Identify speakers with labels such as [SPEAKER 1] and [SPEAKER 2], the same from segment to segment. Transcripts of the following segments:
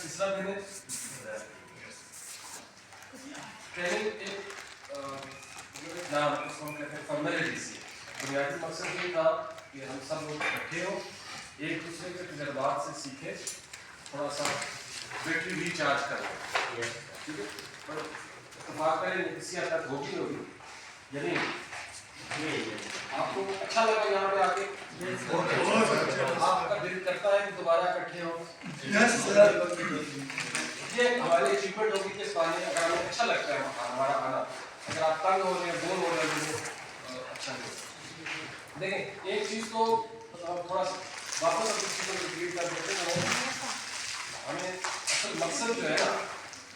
[SPEAKER 1] تیسرا دن ہے ٹریننگ ایک نام اس کو کہتے ہیں فارمیلٹی سے. بنیادی مقصد یہ تھا کہ ہم سب لوگ اکٹھے ہوں, ایک دوسرے کے تجربات سے سیکھیں, تھوڑا سا بیٹری ریچارج کریں. ٹھیک ہے, پر اتفاق کریں کسی حد تک ہوگی یا نہیں؟ آپ کو اچھا لگا یہاں پہ آ کے؟ آپ کا دل کرتا ہے کہ دوبارہ اکٹھے ہوں؟ یہ ہماری اچیومنٹ ہوگی کہ اس بارے میں اگر ہمیں اچھا لگتا ہے ہمارا آنا. اگر آپ تنگ ہو رہے ہیں, بور ہو رہے ہیں, اچھا نہیں. دیکھیں ایک چیز تو تھوڑا سا واپس اپنی چیزوں کو ریپیٹ کر دیتے ہیں. ہمیں اصل مقصد جو ہے نا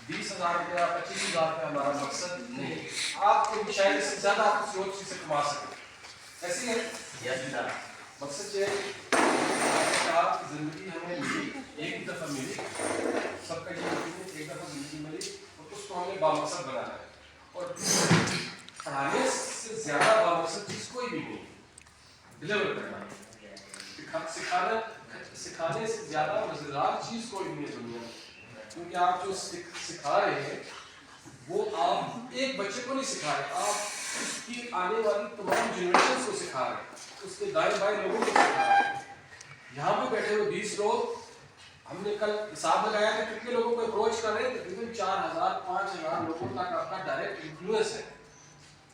[SPEAKER 1] 20,000 روپیہ 25,000 روپیہ ہمارا مقصد نہیں. آپ کو شاید اس سے زیادہ آپ کسی اور چیز سے کما سکیں. ایسی ہے مقصد یہ ہے کہ آپ کی زندگی ہمیں ملی, ایک دفعہ ملی, سب کا یہ ایک دفعہ زندگی ملی اور اس کو ہمیں بامقصد بنانا ہے. اور پڑھانے سے زیادہ بامقصد چیز کوئی بھی نہیں, ڈلیور کرنا. سکھانے سے زیادہ مزیدار چیز کوئی نہیں ہے دنیا میں, کیونکہ آپ جو سکھا رہے ہیں وہ آپ ایک بچے کو نہیں سکھا رہے, آپ اس کی آنے والی تمام جنریشنز کو سکھا رہے ہیں, اس کے دائیں بائیں لوگوں کو سکھا رہے ہیں. یہاں پہ بیٹھے ہوئے 20 لوگ, ہم نے کل حساب لگایا کہ کتنے لوگوں کو اپروچ کر رہے ہیں, تقریباً 4,000 5,000 لوگوں تک آپ کا ڈائریکٹ انفلوئنس ہے.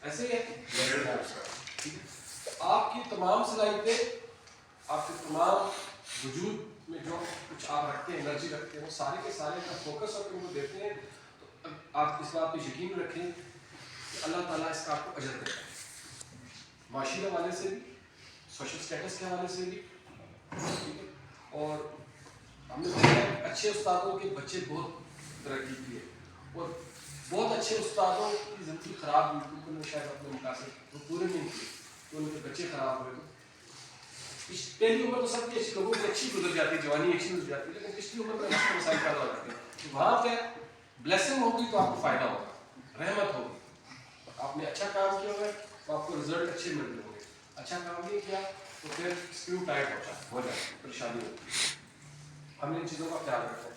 [SPEAKER 1] ایسے ہی ہے. آپ کی تمام صلاحیتیں, آپ کے تمام وجود میں جو کچھ آپ رکھتے ہیں, انرجی رکھتے ہیں, وہ سارے کے سارے کا فوکس اور ان کو دیتے ہیں. تو آپ اس بات پہ یقین رکھیں کہ اللہ تعالیٰ اس کا آپ کو اجر دیتا ہے, معاشی حوالے سے بھی, سوشل اسٹیٹس کے حوالے سے بھی. اور ہم نے دیکھا اچھے استادوں کے بچے بہت ترقی کی ہے, اور بہت اچھے استادوں کی زندگی خراب ہوئی کیونکہ انہوں نے شاید اپنے مقاصد وہ پورے نہیں کیے, تو ان کے بچے خراب ہوئے. پہلی عمر تو سب کی لوگوں کی اچھی گزر جاتی ہے, جوانی اچھی گزر جاتی ہے, لیکن پچھلی عمر میں مسئلہ مسائل پیدا ہو جاتے ہیں. وہاں پہ بلیسنگ ہوگی تو آپ کو فائدہ ہوگا, رحمت ہوگی. آپ نے اچھا کام کیا ہوگا تو آپ کو رزلٹ اچھے مل رہے ہوں گے. اچھا کام نہیں کیا تو پھر اسکرو ٹائٹ ہو جائے, پریشانی ہوتی ہے. ہم نے ان چیزوں کا خیال رکھا ہے.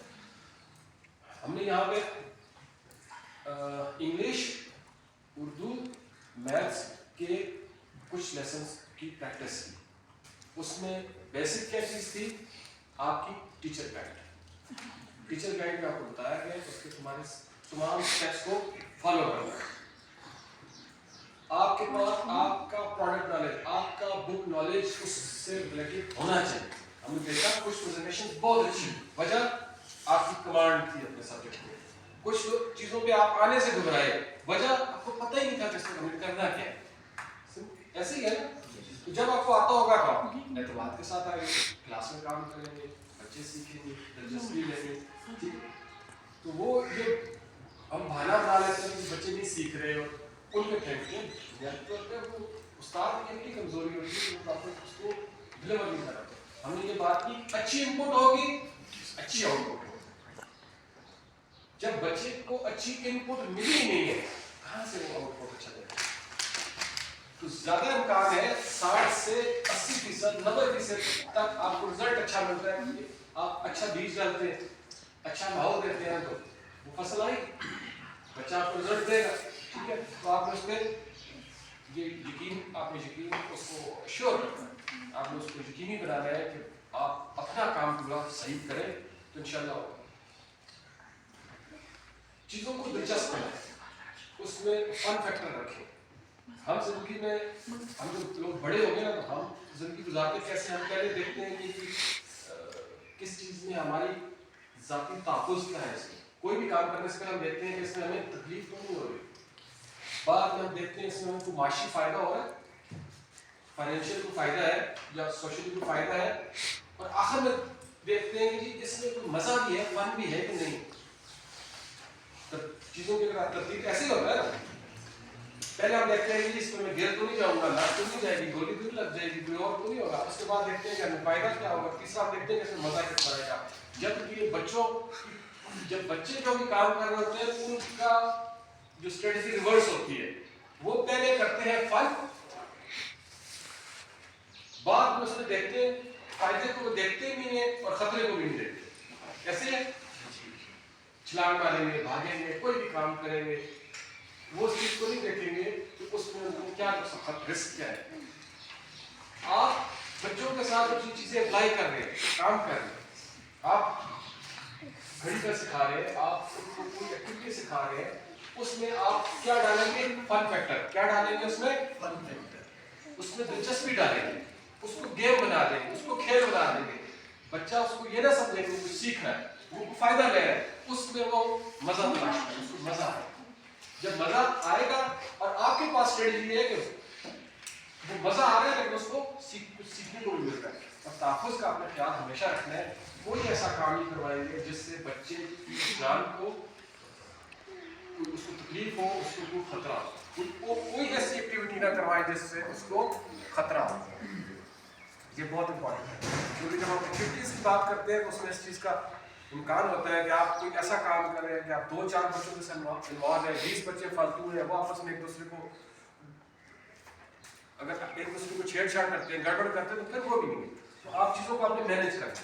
[SPEAKER 1] ہم نے یہاں پہ انگلش, اردو, میتھس کے کچھ لیسنس کی پریکٹس کی. اس میں بیسک کیا چیز تھی, آپ کی ٹیچر گائیڈ. ٹیچر گائیڈ میں آپ کو بتایا گیا اس کے تمہارے تمام اسٹیپس کو فالو کرنا ہے. آپ کے پاس آپ کا پروڈکٹ نالج, آپ کا بک نالج اس سے ریلیٹڈ ہونا چاہیے. ہم نے دیکھا کچھ پریزنٹیشن بہت اچھی, وجہ آپ کی کمانڈ تھی اپنے سبجیکٹ میں. کچھ چیزوں پہ آپ آنے سے گھبرائے, وجہ آپ کو پتہ ہی نہیں تھا کہ اس کو کمپلیٹ کرنا کیا ہے. ایسے ہی ہے نا, تو جب آپ کو آتا ہوگا تو آپ اعتماد کے ساتھ آئیں گے, کلاس میں کام کریں گے, بچے سیکھیں گے, دلچسپی لیں گے. ٹھیک ہے, تو وہ جو ہم بہانا بنا لیتے ہیں کہ بچے نہیں سیکھ رہے ہو, ان میں پھینکتے ہیں. وہ استاد کی اپنی کمزوری ہوتی ہے کہ وہ اس کو ڈلیور نہیں کر رہے. ہم نے یہ بات کی اچھی ان پٹ ہوگی, اچھی آؤٹ پٹ ہوگی. جب بچے کو اچھی ان پٹ ملی ہی نہیں ہے, کہاں سے وہ آؤٹ پٹ اچھا دے گا؟ تو زیادہ امکان ہے 60 سے 80%, 90% تک آپ کو رزلٹ اچھا ملتا ہے کہ آپ اچھا بیج ڈالتے ہیں, اچھا ماحول دیتے ہیں, تو وہ فصل آئی, بچہ آپ کو رزلٹ دے گا. ٹھیک ہے, تو آپ نے اس پہ یہ یقین, آپ نے یقین اس کو شیور کرنا ہے, آپ نے اس کو یقینی بنانا ہے کہ آپ اپنا کام پورا صحیح کریں تو انشاءاللہ ہوگا. چیزوں کو دلچسپ بنائیں, اس میں فن فیکٹر رکھیں. ہم زندگی میں, ہم جو لوگ بڑے ہو گئے نا, تو ہم زندگی گزارتے کیسے, ہم پہلے دیکھتے ہیں کہ کس چیز میں ہماری ذاتی تحفظ کیا ہے. اس میں کوئی بھی کام کرنے سے پہلے ہم دیکھتے ہیں کہ اس میں ہمیں تکلیف تو نہیں ہو رہی. بعد میں ہم دیکھتے ہیں اس میں ہمیں کوئی معاشی فائدہ ہو رہا ہے, فائنینشیل کو فائدہ ہے یا سوشلی کو فائدہ ہے, اور آخر میں دیکھتے ہیں کہ اس میں کوئی مزہ بھی ہے, فن بھی ہے کہ نہیں. چیزوں کی ترتیب ایسے ہی ہوتا ہے نا. پہلے ہم دیکھتے ہیں کہ اس میں گر تو نہیں جاؤں گا, لات تو نہیں جائے گی, گولی تو نہیں لگ جائے گی, کوئی اور تو نہیں ہوگا. اس کے بعد دیکھتے ہیں کہ ہمیں فائدہ کیا ہوگا. تیسرا ہم دیکھتے ہیں کہ اس میں مزہ کس طرح کا. جب بچے جو بھی کام کر رہے ہوتے ہیں ان کا جو اسٹریٹجی ریورس ہوتی ہے, وہ پہلے کرتے ہیں فن, بعد میں اس میں دیکھتے ہیں فائدے کو وہ دیکھتے بھی ہیں اور خطرے کو بھی نہیں دیکھتے. ایسے ہے छलांग मारेंगे, भागेंगे, कोई भी काम करेंगे, वो उस चीज को नहीं देखेंगे कि उसमें उनको क्या रिस्क क्या है। आप बच्चों के साथ जो चीजें अप्लाई कर रहे हैं, काम कर रहे हैं, आप घड़ी का सिखा रहे हैं, आप उनको कोई एक्टिविटी सिखा रहे हैं, उसमें आप क्या डालेंगे? Fun factor. क्या डालेंगे उसमें? Fun factor. उसमें दिलचस्पी डालेंगे, उसको गेम बना देंगे, उसको खेल बना देंगे। बच्चा उसको ये ना समझे कि कुछ सीख रहा है, वो फायदा ले रहा है, उसमें वो मजा तलाश करे, उसको मजा आए। जब मजा आएगा, और आपके पास स्ट्रेटजी है कि वो मजा आ रहा है लेकिन उसको कुछ सीखने को भी मिल रहा है। और तहफ़्फ़ुज़ का अपना ख्याल हमेशा रखना है। कोई ऐसा काम नहीं करवाएंगे जिससे बच्चे की जान को उसको तकलीफ हो, उसको कोई खतरा हो। कोई ऐसी एक्टिविटी ना करवाएं जिससे उसको खतरा हो। ये बहुत इंपॉर्टेंट है, क्योंकि जब हम एक्टिविटीज की बात करते हैं तो उसमें इस चीज़ का इम्कान होता है कि आप कोई ऐसा काम कर रहे हैं कि आप 2-4 बच्चों के साथ इन्वॉल्व है, 20 बच्चे फालतू हैं, वो आपस में एक दूसरे को अगर एक दूसरे को छेड़छाड़ करते हैं, गड़बड़ करते हैं, तो फिर वो भी नहीं। तो आप चीज़ों को आपने मैनेज करना है।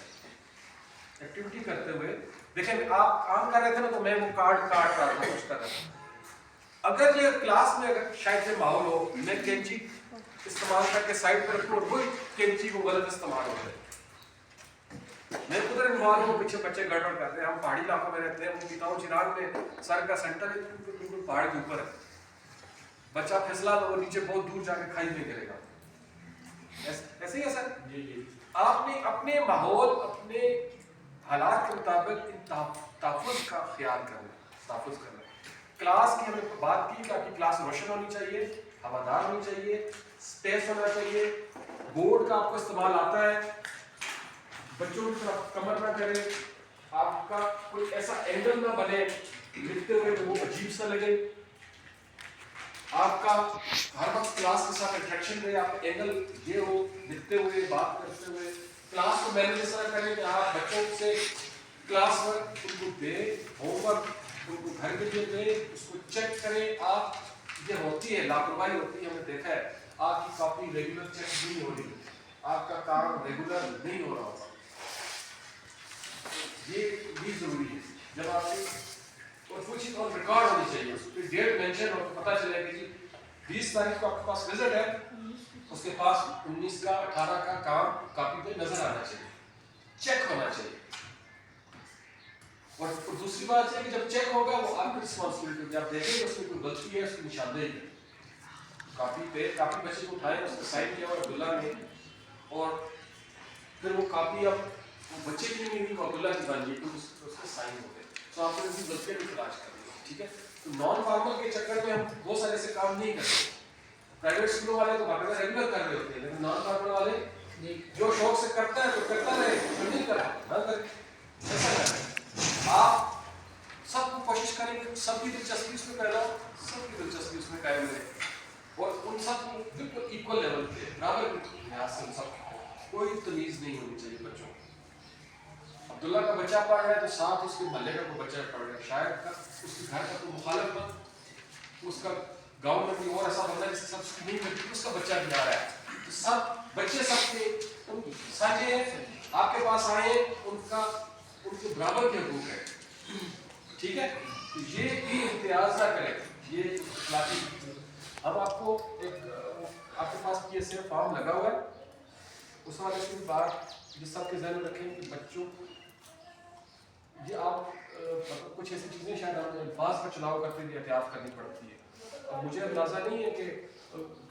[SPEAKER 1] एक्टिविटी करते हुए देखें, आप काम कर रहे थे ना, तो मैं वो कार्ड काट रहा था, कुछ कर रहा था। अगर ये क्लास में अगर शायद से माहौल हो, मैं कैंची इस्तेमाल करके साइड पर रखूँ और वही कैंची को गलत इस्तेमाल हो जाए, मैं उधर इन्वॉल्व हूँ, पीछे बच्चे गड़बड़ कर रहे हैं। हम पहाड़ी इलाकों में रहते हैं, वो पिताओं चिराग में सर का सेंटर है बिल्कुल पहाड़ के ऊपर है, बच्चा फिसला तो वो नीचे बहुत दूर जाके खाई में गिरेगा। ऐसे ही है सर। आपने अपने माहौल, अपने हालात के मुताबिक तहफ़्फ़ुज़ का ख्याल करना। क्लास की हमने बात की कि आपकी क्लास रोशन होनी चाहिए, हवादार होनी चाहिए, स्पेस होना चाहिए, बोर्ड का आपको इस्तेमाल आता है, बच्चों की तरफ कमर ना करें, आपका कोई ऐसा एंगल ना बने लिखते हुए वो अजीब सा लगे, आपका हर वक्त क्लास के साथ इंटरेक्शन रहे, आपका एंगल ये हो लिखते हुए, बात करते हुए। क्लास को मैनेज इस तरह करें कि आप बच्चों से क्लास वर्क उनको दें, होमवर्क उनको घर के लिए दें, उसको चेक करें। आप ये होती है लापरवाही होती है, हमने देखा है, आपकी कॉपी रेगुलर चेक नहीं हो रही, आपका काम रेगुलर नहीं हो रहा होगा, ये भी जरूरी है। जब आपकी और कुछ चीज और रिकॉर्ड होनी चाहिए, उसकी डेट मेंशन हो, पता चले कि 20 तारीख को आपके पास विजिट है, उसके पास 19 का 18 का काम कॉपी पे नजर आना चाहिए, चेक होना चाहिए। और दूसरी बात है कि जब चेक होगा वो आपकी रिस्पॉन्सिबिलिटी, आप देखेंगे उसमें कोई गलती है, उसकी निशानदेही है कॉपी पे। कॉपी बच्चे को उठाए, उसका साइन किया और अब्दुल्ला ने, और फिर वो कॉपी अब वो बच्चे की नहीं हुई, अब्दुल्ला की बन गई, तो उसके साइन हो गए। तो आपको इसी गलतियां भी तलाश करनी है, ठीक है। तो नॉन फॉर्मल के चक्कर में हम बहुत सारे ऐसे काम नहीं करते। प्राइवेट स्कूलों वाले तो बाकायदा रेगुलर कर रहे होते हैं, लेकिन नॉन फॉर्मल वाले जो शौक से करता है तो करता रहे, जो नहीं कर ना करे, ऐसा करें। आप सबको कोशिश करेंगे, सबकी दिलचस्पी उसमें पैदा हो, सबकी दिलचस्पी उसमें कायम रहे, और उन सबको बिल्कुल इक्वल लेवल पे बराबर लिहाज से उन सबको कोई तमीज नहीं होनी चाहिए बच्चों। अब्दुल्ला का बच्चा पढ़ रहा है तो साथ उसके मोहल्ले का कोई बच्चा पढ़ रहा है, शायद उसके घर का कोई मुखालिफ बन, उसका गांव में कोई और ऐसा बंदा जिसके साथ उसकी नहीं करती, उसका बच्चा भी आ रहा है, तो सब बच्चे सबके साझे हैं, आपके पास आए, उनके बराबर के हकूक है, ठीक है। तो ये भी इम्तियाज ना करें, ये इखलाकी। अब आपको एक आपके पास PSA फॉर्म लगा हुआ है, उस वाले की बात जिस सबके जहन में रखें कि बच्चों ये आप कुछ ऐसी चीज़ें शायद हमें अल्फाज पर चुनाव करते हुए एहतियात करनी पड़ती है। अब मुझे अंदाज़ा नहीं है कि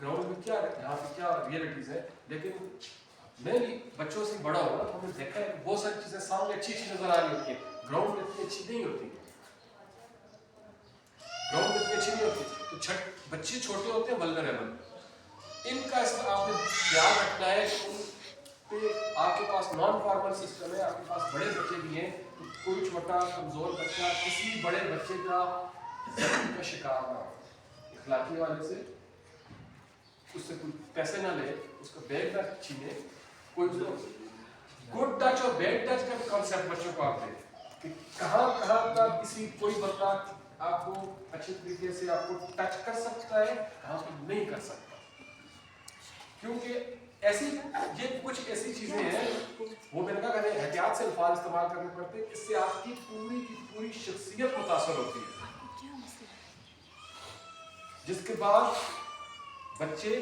[SPEAKER 1] ग्राउंड में क्या यहाँ पे क्या रियलिटीज़ है, लेकिन मैं भी बच्चों से बड़ा हुआ तो हमने देखा है बहुत सारी चीज़ें सामने अच्छी नज़र आ रही होती है, ग्राउंड में इतनी अच्छी नहीं होती, ग्राउंड में इतनी अच्छी नहीं होती। तो बच्चे छोटे होते हैं, वल्नरेबल, इनका आपने ख्याल रखना है कि आपके पास नॉन फॉर्मल सिस्टम है, आपके पास बड़े बच्चे भी हैं, तो कोई छोटा कमज़ोर बच्चा किसी बड़े बच्चे का शिकार ना हो, इखलाकी वाले से उससे कोई पैसे ना ले, उसका बैग ना छीने, कोई गुड टच और बैड टच का कॉन्सेप्ट बच्चों को आप दें कि कहाँ का किसी कोई बंदा आपको अच्छे तरीके से आपको टच कर सकता है, कहाँ पर नहीं कर सकता, क्योंकि ऐसी ये कुछ ऐसी चीजें हैं वो मैंने कहा एहतियात से अल्फाज इस्तेमाल करने पड़ते हैं, इससे आपकी पूरी की पूरी शख्सियत मुतासर होती है, जिसके बाद बच्चे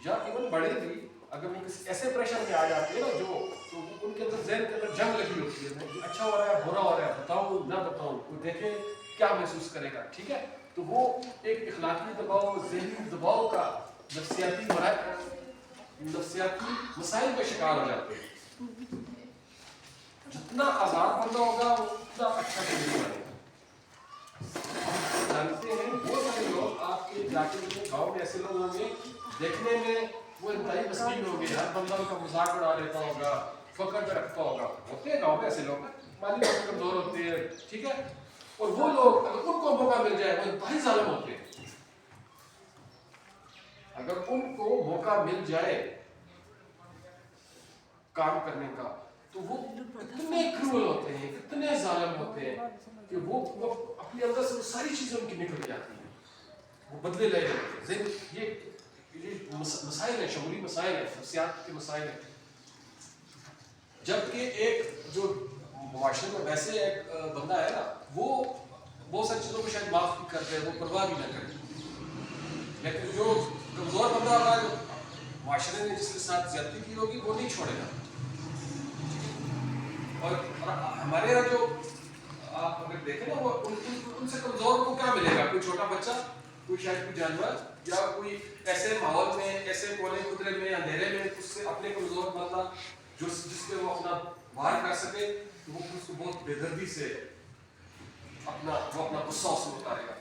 [SPEAKER 1] या इवन बड़े भी अगर वो किसी ऐसे प्रेशर में आ जाते हैं ना जो तो उनके अंदर ज़हन के अंदर जंग लगी होती है, अच्छा हो रहा है बुरा हो रहा है, बताऊं ना बताऊं, वो देखे क्या महसूस करेगा, ठीक है। तो वो एक इखलाकी दबाव, ज़हनी दबाव का नफ्सियाती मसाइल का शिकार हो जाते हैं। जितना आज़ाद बंदा होगा उतना अच्छा जिंदगी बनेगा। जानते हैं बहुत सारे लोग आपके इलाके में गाँव में ऐसे लोग होंगे, देखने में वो इंतहाई मस्कीन होंगे, हर बंदा उनका मजाक उड़ा लेता होगा, फकर पे रखता होगा, होते हैं गाँव में ऐसे लोग, माली लोग कमजोर होते हैं, ठीक है। और वो लोग अगर उनको मौका मिल जाए वो इंतहाई जालिम होते हैं। अगर उनको मौका मिल जाए काम करने का तो वो इतने क्रूअल होते हैं, इतने जालिम होते हैं कि वो अपने अंदर से वो सारी चीजें उनकी निकल जाती हैं, वो बदले ले लेते हैं। ये मसाइल है, शमूली मसाइल है, नफ्सियात के मसाइल है। जबकि एक जो मुआशरे में वैसे एक बंदा है ना, वो बहुत सारी चीज़ों को शायद माफ़ भी कर दे, वो परवाह भी ना करे, लेकिन जो कमज़ोर बंदा होगा, जो मुआशरे ने जिसके साथ ज्यादती की होगी, वो नहीं छोड़ेगा। और हमारे यहाँ जो आप अगर देखें ना, वो उनसे कमज़ोर को क्या मिलेगा? कोई छोटा बच्चा, कोई शायद कोई जानवर, या कोई ऐसे माहौल में, ऐसे कोने कुतरे में, अंधेरे में उससे अपने कमज़ोर बंदा जो जिससे वो अपना वार कर सके, तो वो उसको बहुत बेदर्दी से अपना गुस्सा उसमें उतारेगा।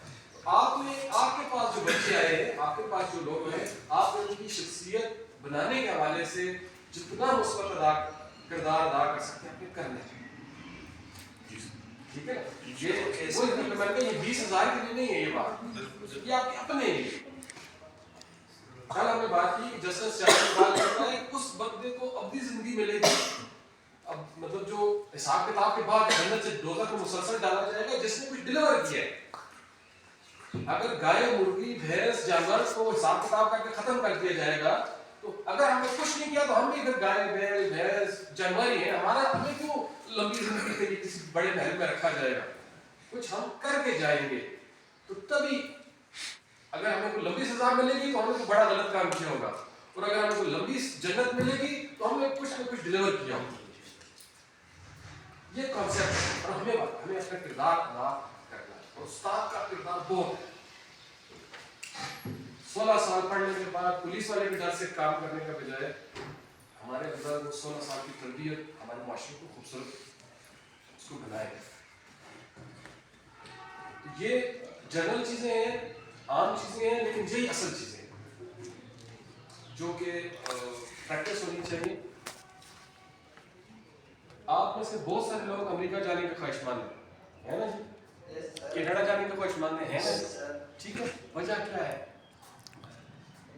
[SPEAKER 1] आपके पास जो बच्चे आए हैं, आपके पास जो लोग हैं, आप उनकी शख्सियत बनाने के हवाले से जितना मुस्बत किरदार अदा कर सकते हैं अपने करने, ठीक है। ये 20,000 के लिए नहीं है ये बात, ये आपके अपने लिए। कल हमने बात की जस्टिस चार्ल्स बात करता है उस बंदे को अब्दी जिंदगी मिलेगी, अब मतलब जो हिसाब किताब के बाद जन्नत से दोज़ख में मुसलसल डाला जाएगा जिसने कुछ डिलीवर किया है। अगर गाय, मुर्गी, भैंस, जानवर को हिसाब किताब करके खत्म कर दिया जाएगा, तो अगर हमने कुछ नहीं किया तो हम भी अगर गाय, बैल, भैंस, जानवर ही है, हमें क्यों लंबी जिंदगी के लिए किसी बड़े महल में रखा जाएगा? कुछ हम करके जाएंगे, तो तभी अगर हमें कोई लंबी सजा मिलेगी तो हमने कोई बड़ा गलत काम किया होगा, और अगर हमें कोई लंबी जन्नत मिलेगी तो हमने कुछ ना कुछ डिलीवर किया होगा। ये कॉन्सेप्ट है, और हमें अपना किरदार अदा करना है। और उस्ताद का किरदार बहुत है। 16 साल पढ़ने के बाद पुलिस वाले के डर से काम करने का बजाय हमारे अंदर वो 16 साल की तरबियत हमारे माशरे को खूबसूरत उसको बनाए। तो ये जनरल चीजें हैं, आम चीजें हैं, लेकिन यही असल चीजें हैं जो कि प्रैक्टिस होनी चाहिए। आप में से बहुत सारे लोग अमेरिका जाने के ख्वाहिशमंद है ना जी, कनाडा जाने के ख्वाहिशमंद है ना, ठीक है। वजह क्या है?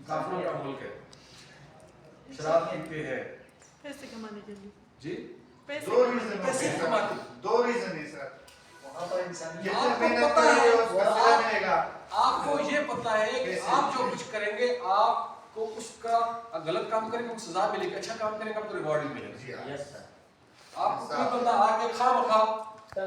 [SPEAKER 1] काफिरों का मुल्क है, शराब पीते हैं,
[SPEAKER 2] पैसे कमाने के लिए
[SPEAKER 1] जी,
[SPEAKER 2] पैसे
[SPEAKER 1] कमाते।
[SPEAKER 3] दो रीजन है सर। वहाँ पर इंसान
[SPEAKER 1] आपको ये पता है कि आप जो कुछ करेंगे आपको उसका गलत काम करेंगे सजा मिलेगी, अच्छा काम करेंगे आपको रिवॉर्ड भी मिलेगा। आपको कोई बंदा आके खामखा